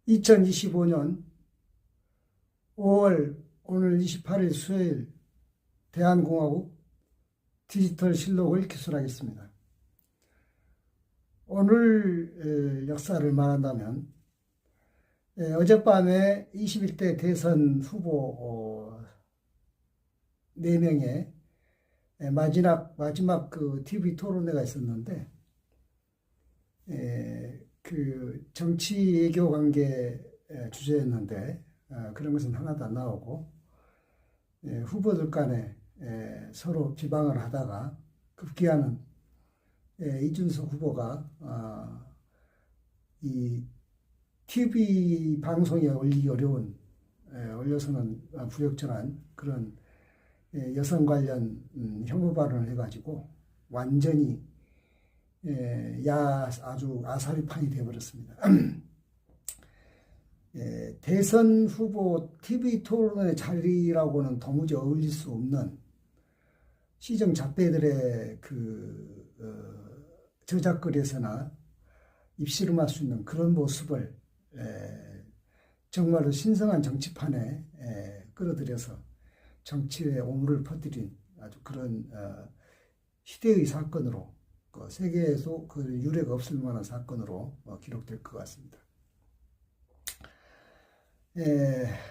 2025년 5월 오늘 28일 수요일 대한공화국 디지털실록을 기술하겠습니다. 오늘 역사를 말한다면 어젯밤에 21대 대선 후보 4명의 마지막 그 TV 토론회가 있었는데 그 정치 외교 관계 주제였는데 그런 것은 하나도 안 나오고 후보들 간에 서로 비방을 하다가 급기야는 이준석 후보가 이 TV 방송에 올리기 어려운 올려서는 부적절한 그런 여성 관련 혐오 발언을 해가지고 완전히 아주 아사리판이 되어버렸습니다. 대선 후보 TV 토론의 자리라고는 도무지 어울릴 수 없는 시정 잡배들의 저작거리에서나 입씨름할 수 있는 그런 모습을 정말로 신성한 정치판에 끌어들여서 정치에 오물을 퍼뜨린 아주 그런 시대의 사건으로 세계에도 그 유례가 없을 만한 사건으로 기록될 것 같습니다.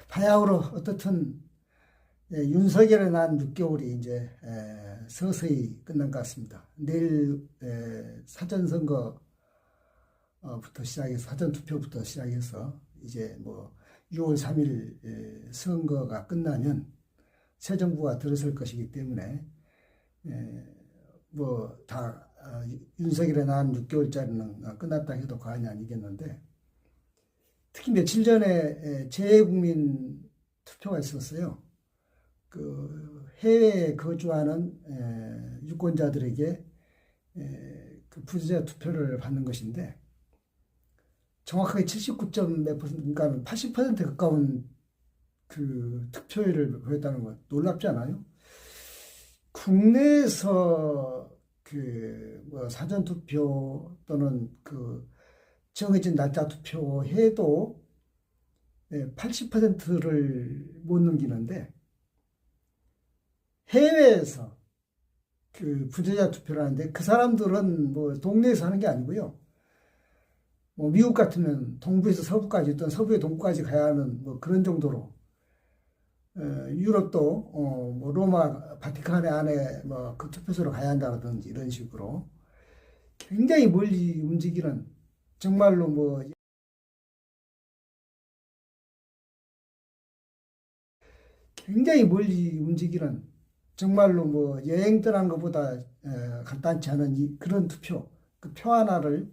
바야흐로 어떻든 윤석열의 난 6개월이 이제 서서히 끝난 것 같습니다. 내일 사전선거부터 시작해서 사전투표부터 시작해서 이제 뭐 6월 3일 선거가 끝나면 새 정부가 들어설 것이기 때문에 뭐 다 윤석열의 난 6개월짜리는 끝났다 해도 과언이 아니겠는데, 특히 며칠 전에 재외국민 투표가 있었어요. 그 해외에 거주하는 유권자들에게 그 부재자 투표를 받는 것인데, 정확하게 79점 몇 퍼센트, 그러니까 80% 가까운 그 득표율을 보였다는 것 놀랍지 않아요? 국내에서 뭐 사전 투표 또는 그 정해진 날짜 투표해도 80%를 못 넘기는데, 해외에서 그 부재자 투표를 하는데 그 사람들은 뭐 동네에서 하는 게 아니고요. 뭐 미국 같으면 동부에서 서부까지 어떤 서부의 동부까지 가야 하는 뭐 그런 정도로, 유럽도 뭐 로마 바티칸의 안에 뭐 그 투표소로 가야 한다든지 이런 식으로 굉장히 멀리 움직이는, 정말로 뭐 굉장히 멀리 움직이는, 정말로 뭐 여행 떠난 것보다 간단치 않은 그런 투표, 그 표 하나를,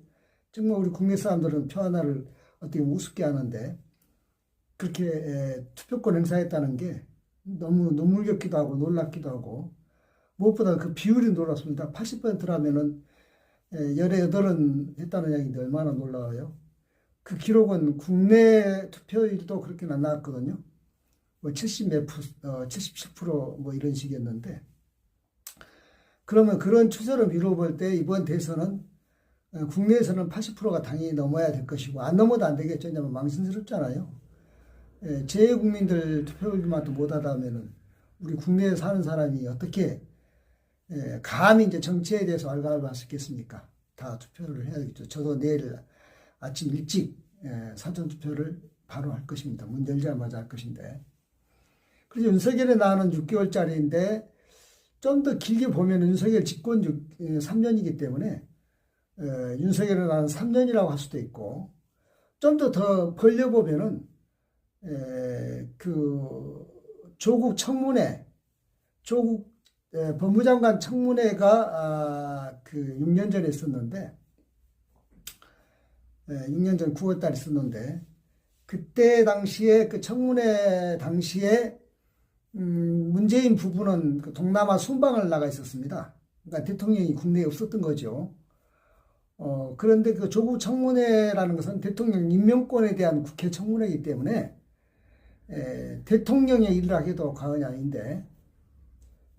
정말 우리 국내 사람들은 표 하나를 어떻게 우습게 하는데 그렇게 투표권 행사했다는 게 너무 눈물겹기도 하고 놀랍기도 하고, 무엇보다 그 비율이 놀랍습니다. 80%라면은 18은 했다는 얘기인데 얼마나 놀라워요. 그 기록은 국내 투표율도 그렇게는 안 나왔거든요. 뭐 77%뭐 이런 식이었는데, 그러면 그런 추세로 미뤄볼 때 이번 대선은 국내에서는 80%가 당연히 넘어야 될 것이고, 안 넘어도 안 되겠죠. 왜냐하면 망신스럽잖아요. 재외국민들 투표율만도 못하다면은 우리 국내에 사는 사람이 어떻게 감히 이제 정치에 대해서 알바를 할 수 있겠습니까? 다 투표를 해야 되겠죠. 저도 내일 아침 일찍 사전 투표를 바로 할 것입니다. 문 열자마자 할 것인데. 그래서 윤석열에 나오는 6개월짜리인데 좀 더 길게 보면 윤석열 집권 3년이기 때문에 윤석열에 나오는 3년이라고 할 수도 있고, 좀 더 벌려보면은 그 조국 청문회, 조국 법무장관 청문회가 그 6년 전에 있었는데, 6년 전 9월 달에 있었는데, 그때 당시에 그 청문회 당시에 문재인 부부는 그 동남아 순방을 나가 있었습니다. 그러니까 대통령이 국내에 없었던 거죠. 그런데 그 조국 청문회라는 것은 대통령 임명권에 대한 국회 청문회이기 때문에 대통령의 일을 하기도 과언이 아닌데,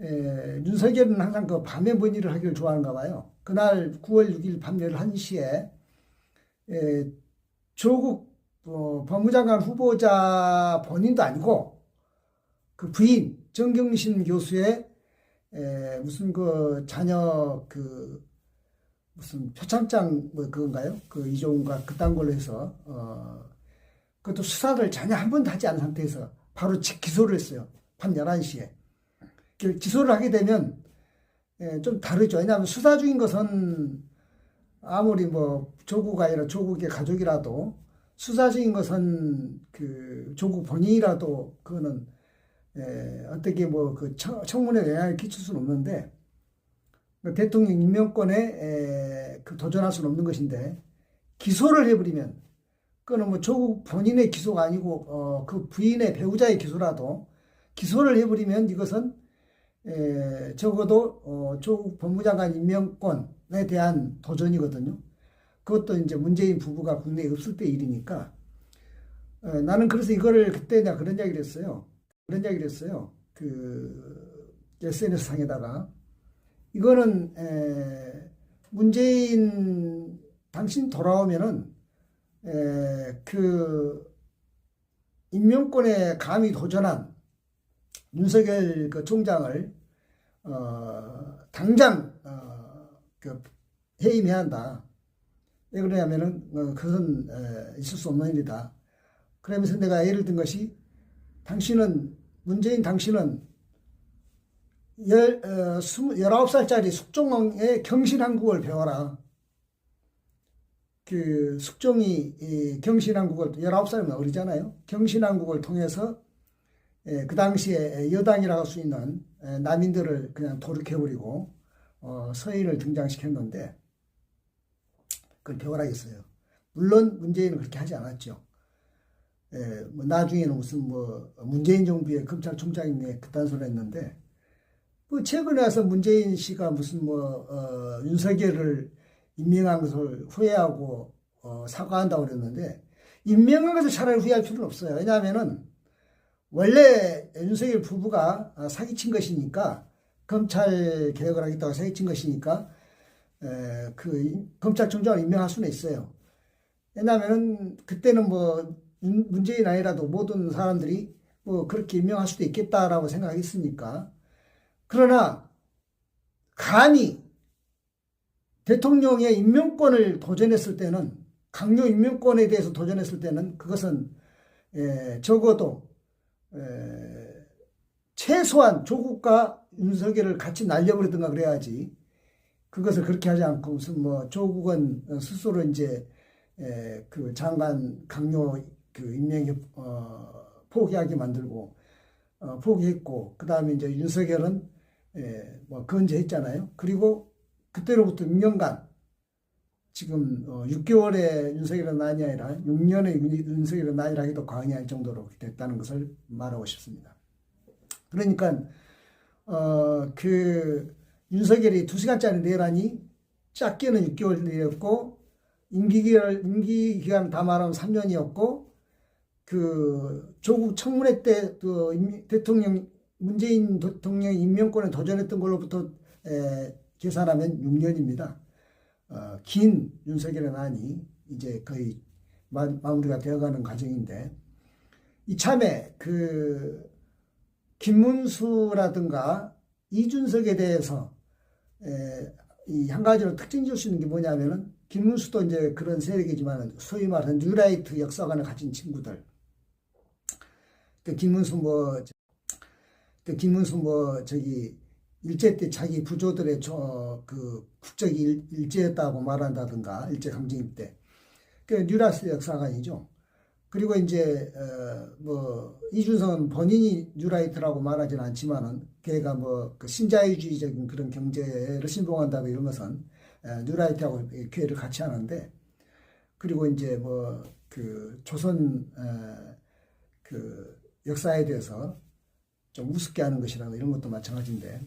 윤석열은 항상 그 밤에 뭔 일을 하기를 좋아하는가 봐요. 그날 9월 6일 밤 11시에 조국 법무장관 후보자 본인도 아니고 그 부인 정경심 교수의 무슨 그 자녀 그 무슨 표창장 뭐 그건가요? 그 이종과 그딴 걸로 해서 그것도 수사를 전혀 한 번도 하지 않은 상태에서 바로 기소를 했어요. 밤 11시에. 기소를 하게 되면 좀 다르죠. 왜냐하면 수사 중인 것은 아무리 뭐 조국 아니라 조국의 가족이라도 수사 중인 것은 그 조국 본인이라도 그거는 어떻게 뭐 그 청문회 영향을 끼칠 수는 없는데 대통령 임명권에 그 도전할 수는 없는 것인데 기소를 해버리면 그거는 뭐 조국 본인의 기소가 아니고 그 부인의 배우자의 기소라도 기소를 해버리면 이것은 적어도 조국 법무장관 임명권에 대한 도전이거든요. 그것도 이제 문재인 부부가 국내에 없을 때 일이니까 나는 그래서 이거를 그때 내가 그런 이야기를 했어요. 그 SNS 상에다가 이거는 문재인 당신 돌아오면은 그 임명권에 감히 도전한 윤석열 그 총장을 당장 그 해임해야 한다. 왜 그러냐면은 그것은 있을 수 없는 일이다. 그러면서 내가 예를 든 것이 문재인 당신은 19살짜리 숙종의 경신한국을 배워라. 그 숙종이 경신한국을 19살이면 어리잖아요. 경신한국을 통해서 그 당시에 여당이라고 할 수 있는 남인들을 그냥 도륙해버리고 서인을 등장시켰는데 그걸 배워라겠어요. 물론 문재인은 그렇게 하지 않았죠. 뭐 나중에는 무슨 뭐 문재인 정부의 검찰총장이 그딴 소리 했는데 뭐 최근에 와서 문재인 씨가 무슨 뭐 윤석열을 임명한 것을 후회하고 사과한다고 그랬는데 임명한 것을 차라리 후회할 필요는 없어요. 왜냐하면은 원래 윤석열 부부가 사기친 것이니까 검찰 개혁을 하겠다고 사기친 것이니까 그 검찰총장을 임명할 수는 있어요. 왜냐하면은 그때는 뭐 문재인 아니라도 모든 사람들이 뭐 그렇게 임명할 수도 있겠다라고 생각했으니까. 그러나 감히 대통령의 임명권을 도전했을 때는 강요 임명권에 대해서 도전했을 때는 그것은 적어도 최소한 조국과 윤석열을 같이 날려버리든가 그래야지 그것을 그렇게 하지 않고 무슨 뭐 조국은 스스로 이제 그 장관 강요 그 임명에 포기하게 만들고 포기했고 그 다음에 이제 윤석열은 뭐 건재했잖아요. 그리고 그때로부터 6년간 지금 6개월의 윤석열의 난이 아니라 6년의 윤석열의 난이라 해도 과언이 아닐 정도로 됐다는 것을 말하고 싶습니다. 그러니까 그 윤석열이 2시간짜리 내란이 작게는 6개월 내였고 임기 기간 다 말하면 3년이었고 그 조국 청문회 때 그 대통령 문재인 대통령 임명권에 도전했던 걸로부터 계산하면 6년입니다. 긴 윤석열의 난이 이제 거의 마무리가 되어가는 과정인데 이참에 그 김문수라든가 이준석에 대해서 이 한 가지로 특징 줄 수 있는 게 뭐냐면은 김문수도 이제 그런 세력이지만 소위 말하는 뉴라이트 역사관을 가진 친구들. 그 김문수 뭐 저기 일제 때 자기 부조들의 그 국적이 일제였다고 말한다든가 일제 강점기 때 그 뉴라이트 역사관이죠. 그리고 이제 뭐 이준석은 본인이 뉴라이트라고 말하지는 않지만은 걔가 뭐 그 신자유주의적인 그런 경제를 신봉한다고 이런 것은 뉴라이트하고 교회를 같이 하는데 그리고 이제 뭐 그 조선 그 역사에 대해서 좀 우습게 하는 것이라고 이런 것도 마찬가지인데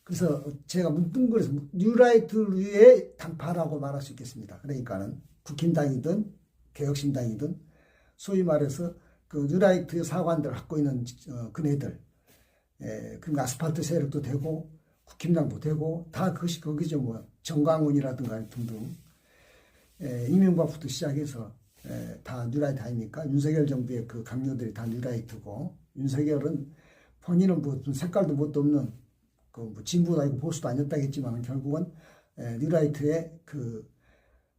그래서 제가 문득거려서 뉴라이트류의 단파라고 말할 수 있겠습니다. 그러니까는 국힘당이든 개혁신당이든 소위 말해서 그 뉴라이트 사관들 갖고 있는 그네들 그러니까 아스팔트 세력도 되고 국힘당도 되고 다 그것이 거기죠. 뭐 정광훈이라든가 등등 이명박부터 시작해서 다 뉴라이트 아닙니까? 윤석열 정부의 그 강요들이 다 뉴라이트고, 윤석열은 본인은 뭐 색깔도 뭣도 없는 그뭐 진보도 아니고 보수도 아니었다겠지만 결국은 뉴라이트의 그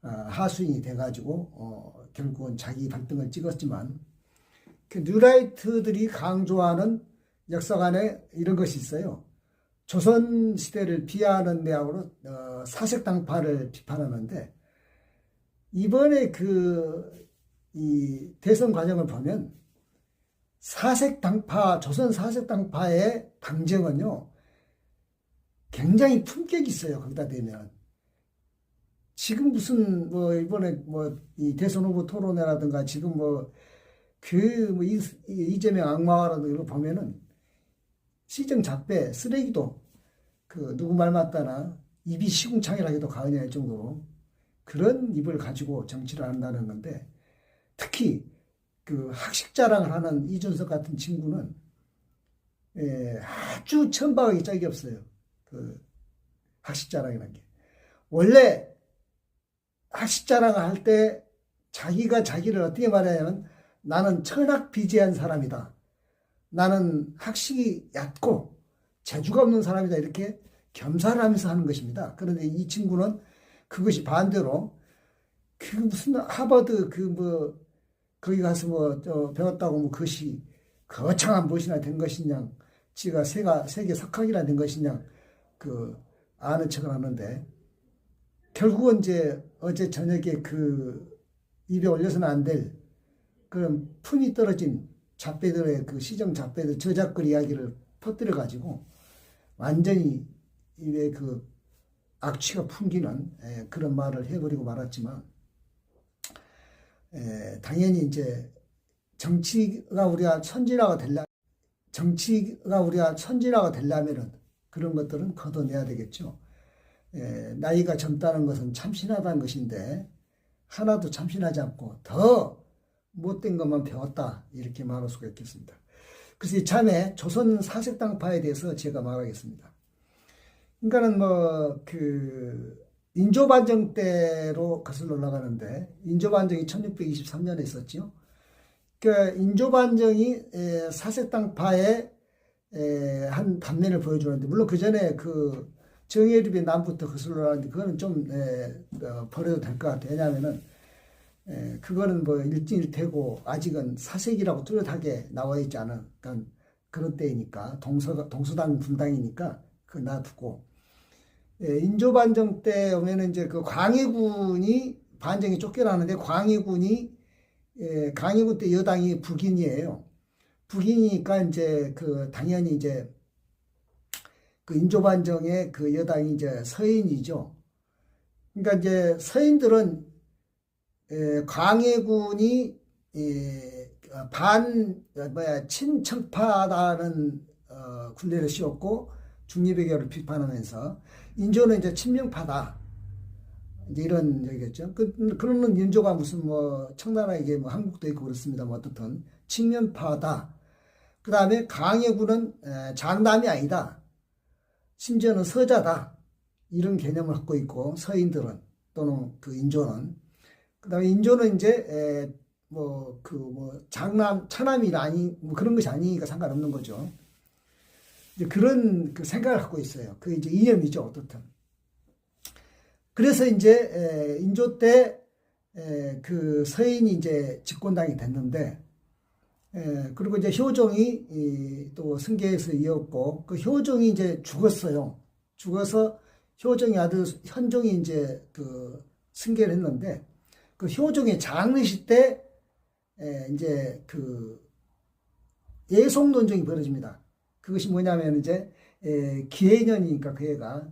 하수인이 돼가지고 결국은 자기 발등을 찍었지만, 그 뉴라이트들이 강조하는 역사관에 이런 것이 있어요. 조선 시대를 비하하는 내용으로 사색당파를 비판하는데, 이번에 이 대선 과정을 보면 조선 사색당파의 당정은요, 굉장히 품격이 있어요. 거기다 대면. 지금 무슨, 이번에 이 대선 후보 토론회라든가 지금 이재명 악마화라든가 이런 거 보면은 시정 잡배, 쓰레기도 누구 말 맞다나 입이 시궁창이라 해도 과언이 아닐 정도로 그런 입을 가지고 정치를 한다는 건데, 특히 그 학식 자랑을 하는 이준석 같은 친구는 아주 천박하게 짝이 없어요. 그 학식 자랑이라는 게. 원래 학식 자랑을 할 때 자기가 자기를 어떻게 말하냐면, 나는 천학비재한 사람이다. 나는 학식이 얕고 재주가 없는 사람이다. 이렇게 겸사를 하면서 하는 것입니다. 그런데 이 친구는 그것이 반대로 무슨 하버드 거기 가서 배웠다고 그것이 거창한 무엇이나 된 것이냐, 지가 세계 석학이나 된 것이냐 아는 척을 하는데, 결국은 이제 어제 저녁에 입에 올려서는 안 될 그런 품이 떨어진 잡배들의 시정 잡배들 저작글 이야기를 퍼뜨려 가지고 완전히 입에 악취가 풍기는 그런 말을 해버리고 말았지만, 당연히 이제 정치가 우리가 선진화가 되려면은 그런 것들은 걷어내야 되겠죠. 나이가 젊다는 것은 참신하다는 것인데 하나도 참신하지 않고 더 못된 것만 배웠다, 이렇게 말할 수가 있겠습니다. 그래서 이참에 조선 사색당파에 대해서 제가 말하겠습니다. 그러니까는 인조반정 때로 거슬러 올라가는데, 인조반정이 1623년에 있었죠. 그러니까 인조반정이 사색당파의 한 단면을 보여주는데, 물론 그 전에 정예립의 남부터 거슬러 올라가는데 그거는 좀 버려도 될 것 같아요. 왜냐하면은 그거는 일진일퇴고 아직은 사색이라고 뚜렷하게 나와 있지 않은 그런 때이니까, 동서당 분당이니까 그거 놔두고, 인조반정 때 오면은 이제 광해군이 반정에 쫓겨나는데, 강해군 때 여당이 북인이에요. 북인이니까 이제 당연히 이제 인조반정의 여당이 이제 서인이죠. 그러니까 이제 서인들은 광해군이 친청파다는 군대를 씌웠고 중립외교를 비판하면서, 인조는 이제 친명파다, 이제 이런 얘기겠죠. 그러는 인조가 무슨 청나라에게 한국도 있고 그렇습니다. 어떻든 친명파다. 그 다음에 광해군은 장남이 아니다, 심지어는 서자다, 이런 개념을 갖고 있고, 서인들은 또는 인조는. 그 다음에 인조는 이제 장남 차남이 그런 것이 아니니까 상관없는 거죠. 이제 그런 생각을 갖고 있어요. 이제 이념이죠, 어떻든. 그래서 이제 인조 때 서인이 이제 집권당이 됐는데, 그리고 이제 효종이 또 승계에서 이었고, 효종이 이제 죽었어요. 죽어서 효종의 아들 현종이 이제 승계를 했는데, 효종의 장례식 때 이제 예속 논쟁이 벌어집니다. 그것이 뭐냐면 이제 기해년이니까 그 애가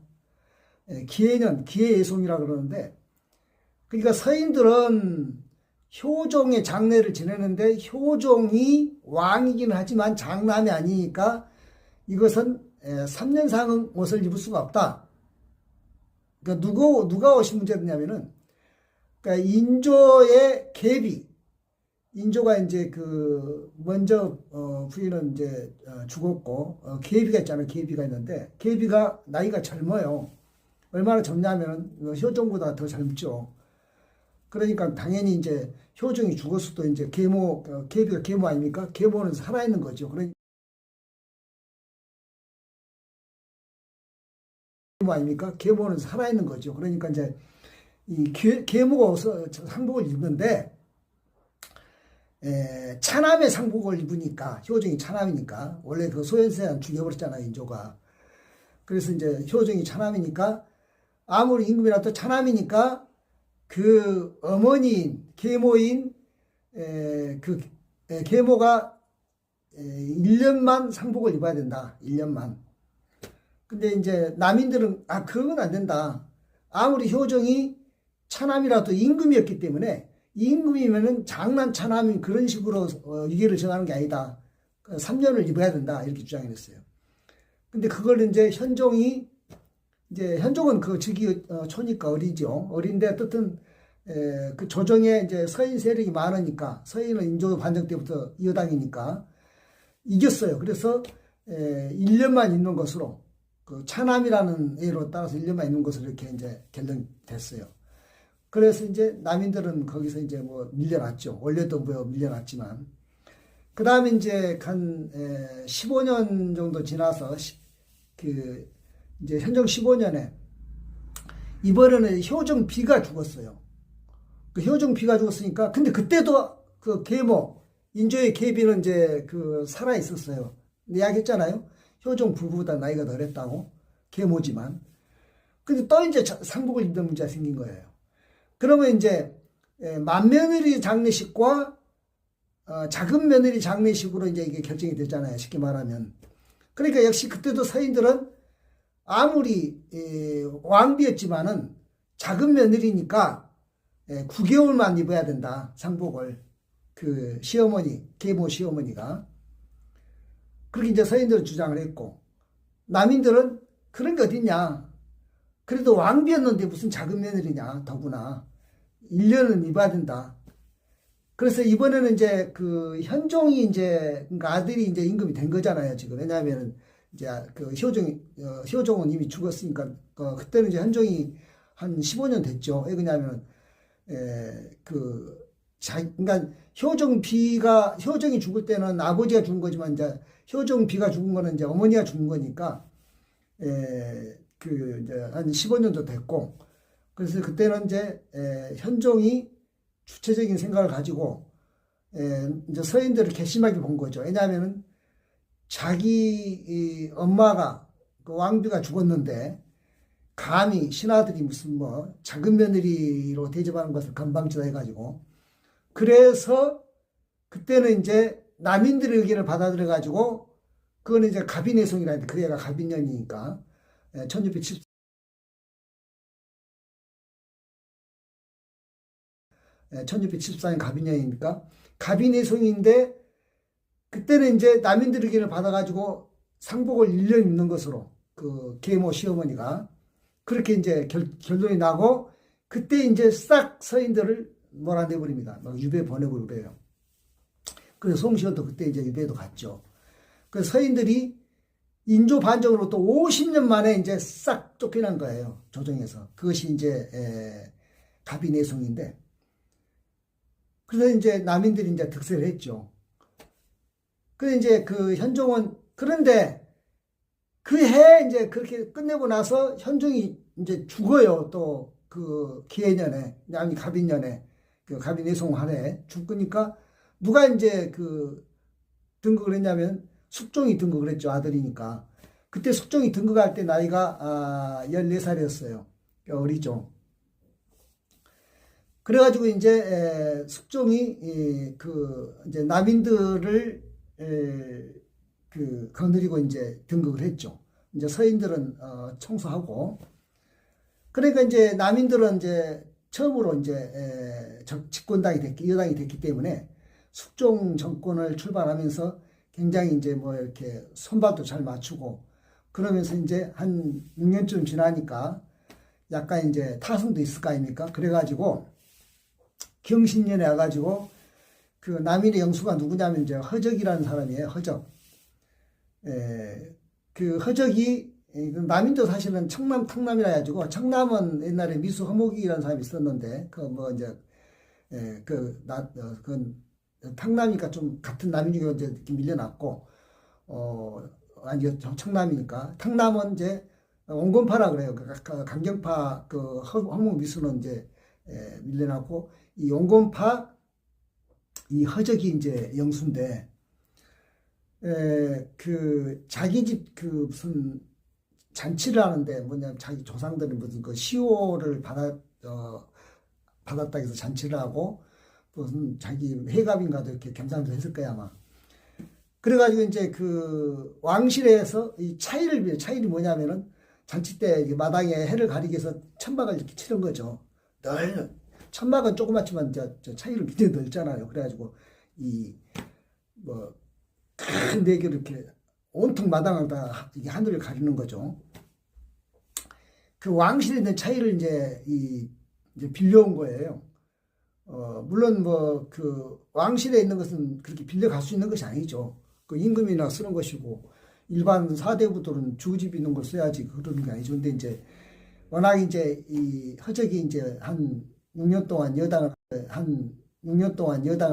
기해예송이라고 그러는데, 그러니까 서인들은 효종의 장례를 지내는데 효종이 왕이긴 하지만 장남이 아니니까 이것은 3년상 옷을 입을 수가 없다. 그러니까 누가 옷이 문제였냐면은, 그러니까 인조의 계비, 인조가 이제 먼저 부인은 이제 죽었고, 계비가 있잖아요. 계비가 있는데, 계비가 나이가 젊어요. 얼마나 젊냐면은 효종보다 더 젊죠. 그러니까 당연히 이제 효종이 죽었어도 이제 계모, 계비가 계모 아닙니까? 계모는 살아있는 거죠. 그러니까 계모 아닙니까? 계모는 살아있는 거죠. 그러니까 이제 이 계모가 어서 상복을 입는데 차남의 상복을 입으니까 효종이 차남이니까 원래 그 소현세한 죽여버렸잖아요, 인조가. 그래서 이제 효종이 차남이니까 아무리 임금이라도 차남이니까 그 어머니인 계모인 계모가 1년만 상복을 입어야 된다. 1년만. 근데 이제 남인들은 그건 안 된다. 아무리 효종이 차남이라도 임금이었기 때문에 임금이면은 장남 차남인 그런 식으로 위계를 정하는 게 아니다. 3년을 입어야 된다. 이렇게 주장을 했어요. 근데 그걸 이제 현종이 이제 현종은 그 즉위 초니까 어리죠. 어린데 어쨌든 그 조정에 이제 서인 세력이 많으니까 서인은 인조 반정 때부터 이어당이니까 이겼어요. 그래서 1년만 있는 것으로 그 차남이라는 예로 따라서 1년만 있는 것으로 이렇게 이제 결정됐어요. 그래서 이제 남인들은 거기서 이제 뭐 밀려났죠. 원래도 뭐 밀려났지만 그 다음에 이제 한 15년 정도 지나서 그 이제 현종 15년에 이번에는 효종 비가 죽었어요. 그 효종 비가 죽었으니까 근데 그때도 그 계모 인조의 계비는 이제 그 살아 있었어요. 이야기했잖아요. 효종 부부보다 나이가 덜했다고 계모지만 근데 또 이제 상복을 입는 문제가 생긴 거예요. 그러면 이제 맏며느리 장례식과 작은 며느리 장례식으로 이제 이게 결정이 되잖아요. 쉽게 말하면. 그러니까 역시 그때도 서인들은 아무리 왕비였지만은 작은 며느리니까 9개월만 입어야 된다. 상복을. 그 시어머니, 계모 시어머니가. 그렇게 이제 서인들은 주장을 했고 남인들은 그런 게 어딨냐. 그래도 왕비였는데 무슨 작은 며느리냐. 더구나. 1년은 입어야 된다. 그래서 이번에는 이제 그 현종이 이제 그러니까 아들이 이제 임금이 된 거잖아요. 지금. 왜냐하면은 이제 그 효종은 이미 죽었으니까 그때는 이제 현종이 한 15년 됐죠. 왜 그러냐면은 그러니까 효종이 죽을 때는 아버지가 죽은 거지만 이제 효종비가 죽은 거는 이제 어머니가 죽은 거니까 그 이제 한 15년도 됐고 그래서 그때는 이제 현종이 주체적인 생각을 가지고 이제 서인들을 괘씸하게 본 거죠. 왜냐하면은 자기 엄마가 그 왕비가 죽었는데 감히 신하들이 무슨 뭐 작은 며느리로 대접하는 것을 건방지다 해가지고 그래서 그때는 이제 남인들의 의견을 받아들여 가지고 그거는 이제 갑인내송이라 했는데 그 애가 갑인년이니까 1674년 갑인년이니까 갑인내송인데 그때는 이제 남인들 의견을 받아가지고 상복을 1년 입는 것으로 그 계모 시어머니가 그렇게 이제 결론이 나고 그때 이제 싹 서인들을 몰아내버립니다. 막 유배 보내고 그래요. 그래서 송시호도 그때 이제 유배도 갔죠. 그래서 서인들이 인조 반정으로 또 50년 만에 이제 싹 쫓겨난 거예요. 조정에서. 그것이 이제 갑인내송인데 그래서 이제 남인들이 이제 득세를 했죠. 그래서 이제 그 현종은 그런데 그 해 이제 그렇게 끝내고 나서 현종이 이제 죽어요. 또 그 기해년에 아니 갑인년에 그 갑인내송 한 해 죽으니까 누가 이제 그 등극을 했냐면 숙종이 등극을 했죠. 아들이니까. 그때 숙종이 등극할 때 나이가 14살이었어요. 어리죠. 그래가지고 이제 숙종이 그 이제 남인들을 그 거느리고 이제 등극을 했죠. 이제 서인들은 청소하고 그러니까 이제 남인들은 이제 처음으로 이제 집권당이 여당이 됐기 때문에 숙종 정권을 출발하면서 굉장히 이제 뭐 이렇게 손발도 잘 맞추고 그러면서 이제 한 6년쯤 지나니까 약간 이제 타성도 있을 거 아닙니까? 그래가지고 경신년에 와가지고 그 남인의 영수가 누구냐면 이제 허적이라는 사람이에요. 허적. 그 허적이 남인도 사실은 청남 탕남이라 해가지고 청남은 옛날에 미수 허목이라는 사람이 있었는데 그 뭐 이제 그건 탕남이니까 좀 같은 남이니까 이제 이렇게 밀려났고, 아니, 청남이니까. 탕남은 이제 온건파라 그래요. 강경파 허무 미수는 이제 밀려났고, 이 온건파, 이 허적이 이제 영수인데, 자기 집 무슨 잔치를 하는데 뭐냐면 자기 조상들이 무슨 시호를 받았다 해서 잔치를 하고 무슨 자기 회갑인가도 이렇게 겸사겸사 했을 거야 아마. 그래가지고 이제 왕실에서 이 차일이 뭐냐면은 잔치 때 마당에 해를 가리기 위해서 천막을 이렇게 치는 거죠. 천막은 조그맣지만 저 차일은 굉장히 넓잖아요. 그래가지고 큰 대교를 이렇게 온통 마당을 다 하늘을 가리는 거죠. 그 왕실에 있는 차이를 이제 빌려온 거예요. 물론 왕실에 있는 것은 그렇게 빌려갈 수 있는 것이 아니죠. 그 임금이나 쓰는 것이고 일반 사대부들은 주집 있는 걸 써야지 그러는 게 아니죠. 근데 이제 워낙 이제 이 허적이 이제 한 6년 동안 여당을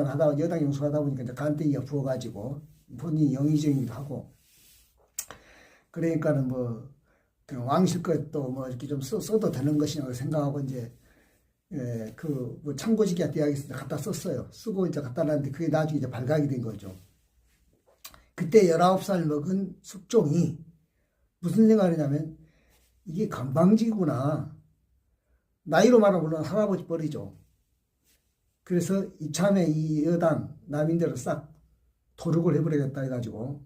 하다 여당 영수하다 보니까 이제 간땡이가 부어가지고 본인이 영의정이기도 하고 그러니까는 그냥 왕실 것도 이렇게 좀 써도 되는 것이냐고 생각하고 이제 참고지기한테 이야기해서 갖다 썼어요. 쓰고 이제 갖다 놨는데 그게 나중에 이제 발각이 된 거죠. 그때 19살 먹은 숙종이 무슨 생각을 했냐면 이게 건방지구나. 나이로 말하면 할아버지 뻘이죠. 그래서 이참에 이 여당 남인들을 싹 도륙을 해버리겠다 해가지고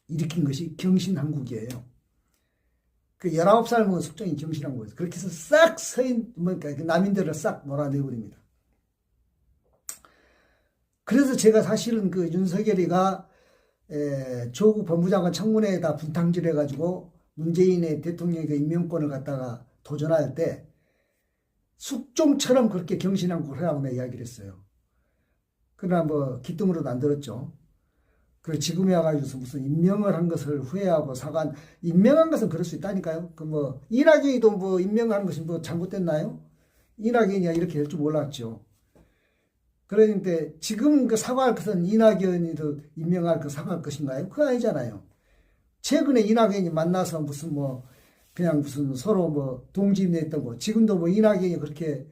일으킨 것이 경신한국이에요. 그 19살 먹은 숙종이 경신한국이에요. 그렇게 해서 싹 남인들을 싹 몰아내버립니다. 그래서 제가 사실은 윤석열이가 조국 법무장관 청문회에다 분탕질 해가지고 문재인의 대통령의 임명권을 갖다가 도전할 때 숙종처럼 그렇게 경신한국을 하라고 내가 이야기를 했어요. 그러나 기뜸으로도 안 들었죠. 그리고 지금에 와가지고서 무슨 임명을 한 것을 후회하고 임명한 것은 그럴 수 있다니까요. 이낙연이도 임명하는 것이 잘못됐나요? 이낙연이야 이렇게 될 줄 몰랐죠. 그런데 지금 사과할 것은 이낙연이도 임명할 사과할 것인가요? 그거 아니잖아요. 최근에 이낙연이 만나서 그냥 서로 동지임내했던 거. 지금도 이낙연이 그렇게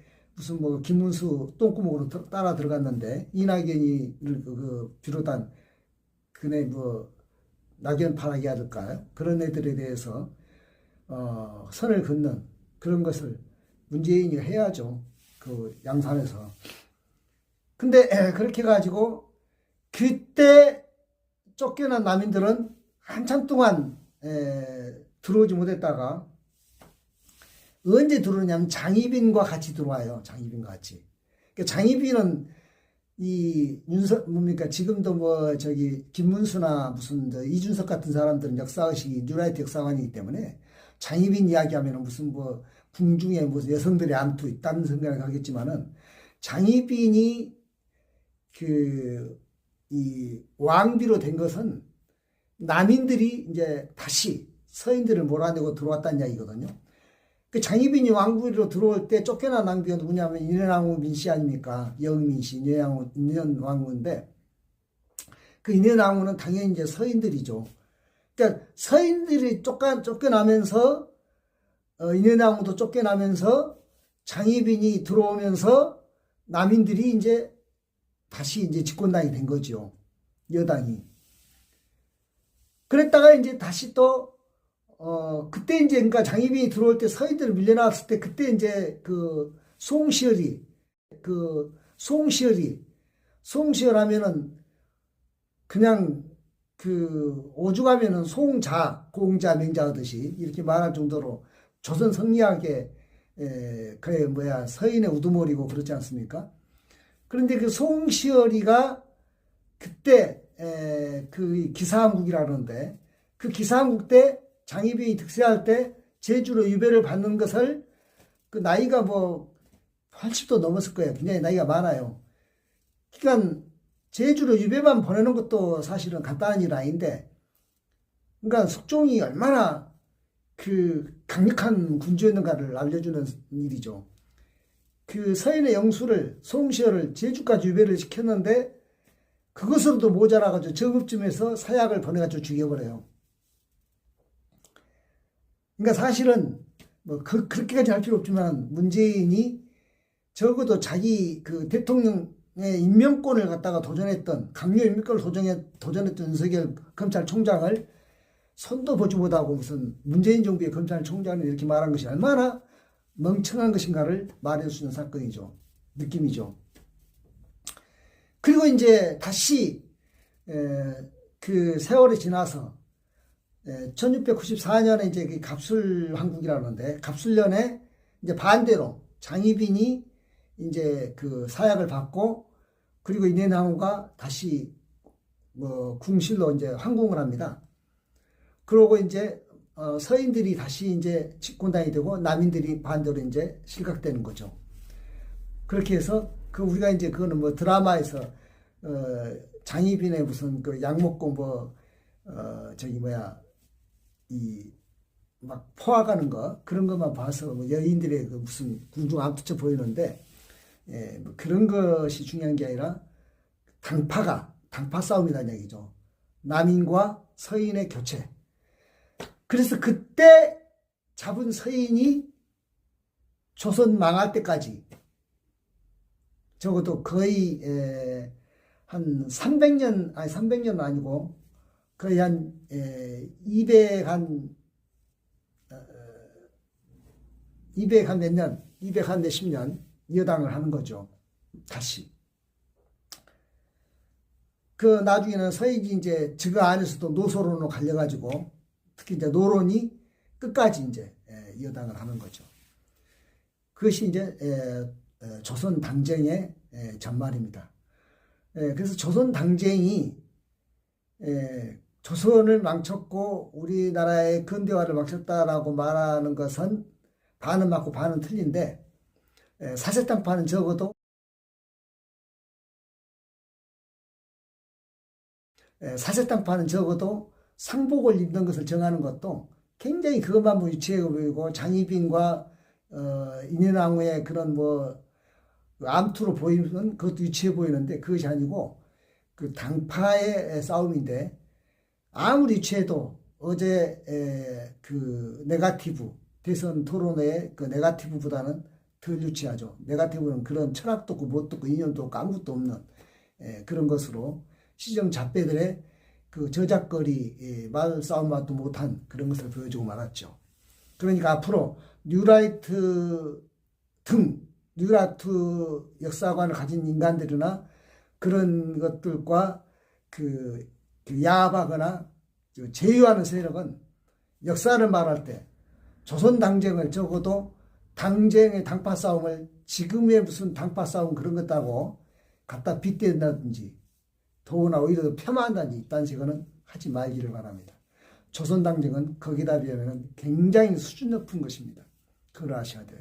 김문수 똥구멍으로 따라 들어갔는데 이낙연이를 비롯한 그네 낙연파라기 할까요? 그런 애들에 대해서 선을 긋는 그런 것을 문재인이 해야죠. 양산에서. 근데 그렇게 해가지고 그때 쫓겨난 남인들은 한참 동안 들어오지 못했다가 언제 들어오냐면 장희빈과 같이 들어와요. 장희빈과 같이. 그러니까 장희빈은 지금도 김문수나 이준석 같은 사람들은 역사의식이 뉴라이트 역사관이기 때문에 장희빈 이야기하면 궁중에 여성들의 암투 있다는 생각을 하겠지만은 장희빈이 왕비로 된 것은 남인들이 이제 다시 서인들을 몰아내고 들어왔다는 이야기거든요. 장희빈이 왕비로 들어올 때 쫓겨난 왕비가 누구냐면 인현왕후 민씨 아닙니까? 여흥민씨, 인현왕후인데 그 인현왕후는 당연히 이제 서인들이죠. 그러니까 서인들이 쫓겨나면서 인현왕후도 쫓겨나면서 장희빈이 들어오면서 남인들이 이제 다시 이제 집권당이 된 거죠. 여당이. 그랬다가 이제 다시 또 그때 이제 그러니까 장희빈이 들어올 때 서인들을 밀려나왔을 때 그때 이제 송시열이 송시열 하면은 그냥 오죽하면은 송자 공자 맹자 하듯이 이렇게 말할 정도로 조선 성리학의 서인의 우두머리고 그렇지 않습니까? 그런데 송시열이가 그때 기사한국이라는데 그 기사한국 때 장희빈이 득세할 때 제주로 유배를 받는 것을 나이가 80도 넘었을 거예요. 굉장히 나이가 많아요. 그러니까 제주로 유배만 보내는 것도 사실은 간단한 일 아닌데 그러니까 숙종이 얼마나 강력한 군주였는가를 알려주는 일이죠. 그 서인의 영수를 송시열을 제주까지 유배를 시켰는데 그것으로도 모자라가지고 정읍쯤에서 사약을 보내가지고 죽여버려요. 그러니까 사실은 뭐 그렇게까지 할 필요 없지만 문재인이 적어도 자기 그 대통령의 임명권을 갖다가 도전했던 강요 임명권을 도전했던 윤석열 검찰총장을 손도 보지 못하고 무슨 문재인 정부의 검찰총장을 이렇게 말한 것이 얼마나 멍청한 것인가를 말할 수 있는 사건이죠. 느낌이죠. 그리고 이제 다시 그 세월이 지나서 1694년에 이제 그 갑술왕국이라는데 갑술년에 이제 반대로 장희빈이 이제 그 사약을 받고 그리고 인해나무가 다시 뭐 궁실로 이제 황궁을 합니다. 그러고 이제 서인들이 다시 이제 집권당이 되고 남인들이 반대로 이제 실각되는 거죠. 그렇게 해서 그 우리가 이제 그거는 뭐 드라마에서 장희빈의 무슨 그 약 먹고 뭐 저기 뭐야 이 막 포화가는 거 그런 것만 봐서 뭐 여인들의 그 무슨 궁중 암투쳐 보이는데 뭐 그런 것이 중요한 게 아니라 당파 싸움이라는 얘기죠. 남인과 서인의 교체. 그래서 그때 잡은 서인이 조선 망할 때까지 적어도 거의 한 300년 아니 300년은 아니고 거의 한 200 몇 년, 200 한 몇십 년 여당을 하는 거죠. 다시. 그 나중에는 서인이 이제 그 안에서도 노소론으로 갈려가지고 특히 이제 노론이 끝까지 이제 여당을 하는 거죠. 그것이 이제 조선 당쟁의 전말입니다. 그래서 조선 당쟁이 조선을 망쳤고 우리나라의 근대화를 망쳤다라고 말하는 것은 반은 맞고 반은 틀린데 사실상파는 적어도 상복을 입는 것을 정하는 것도 굉장히 그것만 뭐 유치해 보이고 장희빈과 인해나무의 그런 뭐 암투로 보이는 그것도 유치해 보이는데 그것이 아니고 그 당파의 싸움인데 아무리 유치해도 어제 그 네거티브 대선 토론회의 그 네거티브보다는 덜 유치하죠. 네거티브는 그런 철학도 없고 뭣도 없고 인연도 없고 아무것도 없는 그런 것으로 시정잡배들의 그 저작거리 말싸움만도 못한 그런 것을 보여주고 말았죠. 그러니까 앞으로 뉴라이트 역사관을 가진 인간들이나 그런 것들과 그 야합하거나 제휴하는 세력은 역사를 말할 때 조선 당쟁을 적어도 당쟁의 당파 싸움을 지금의 무슨 당파 싸움 그런 것하고 갖다 빗댄다든지 더구나 오히려 폄하한다든지 이딴 식으로는 하지 말기를 바랍니다. 조선 당쟁은 거기다 비하면 굉장히 수준 높은 것입니다. 그걸 아셔야 돼요.